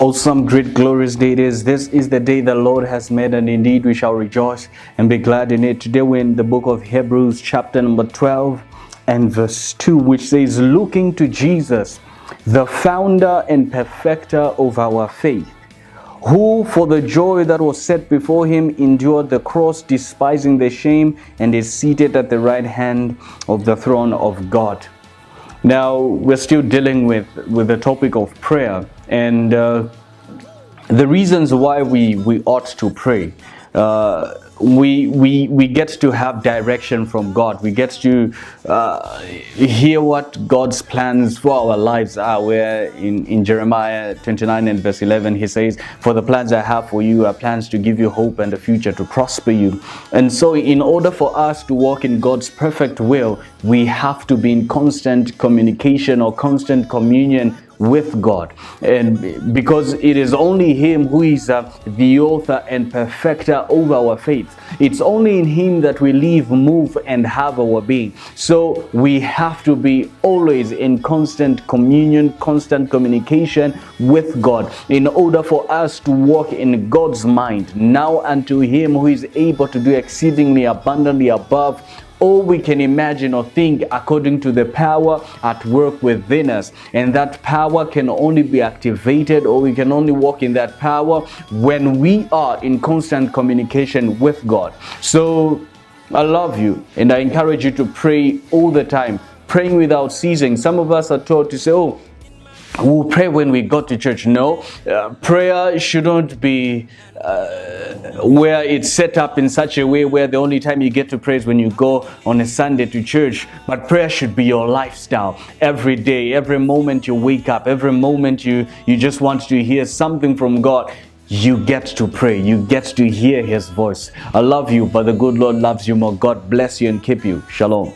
Awesome, great, glorious day it is. This is the day the Lord has made, and indeed we shall rejoice and be glad in it. Today we're in the book of Hebrews, chapter number 12 and verse 2, which says, looking to Jesus, the founder and perfecter of our faith, who for the joy that was set before him endured the cross, despising the shame, and is seated at the right hand of the throne of God. Now, we're still dealing with the topic of prayer and the reasons why we ought to pray. We get to have direction from God. We get to hear what God's plans for our lives are. Where in Jeremiah 29 and verse 11, he says, for the plans I have for you are plans to give you hope and a future, to prosper you. And so in order for us to walk in God's perfect will, we have to be in constant communication or constant communion with God, and because it is only Him who is the author and perfecter of our faith. It's only in Him that we live, move, and have our being. So we have to be always in constant communion, constant communication with God, in order for us to walk in God's mind. Now unto Him who is able to do exceedingly abundantly above all we can imagine or think, according to the power at work within us. And that power can only be activated, or we can only walk in that power when we are in constant communication with God. So I love you, and I encourage you to pray all the time, praying without ceasing. Some of us are taught to say, oh, we'll pray when we go to church. No, prayer shouldn't be where it's set up in such a way where the only time you get to pray is when you go on a Sunday to church. But prayer should be your lifestyle. Every day, every moment you wake up, every moment you just want to hear something from God, you get to pray. You get to hear His voice. I love you, but the good Lord loves you more. God bless you and keep you. Shalom.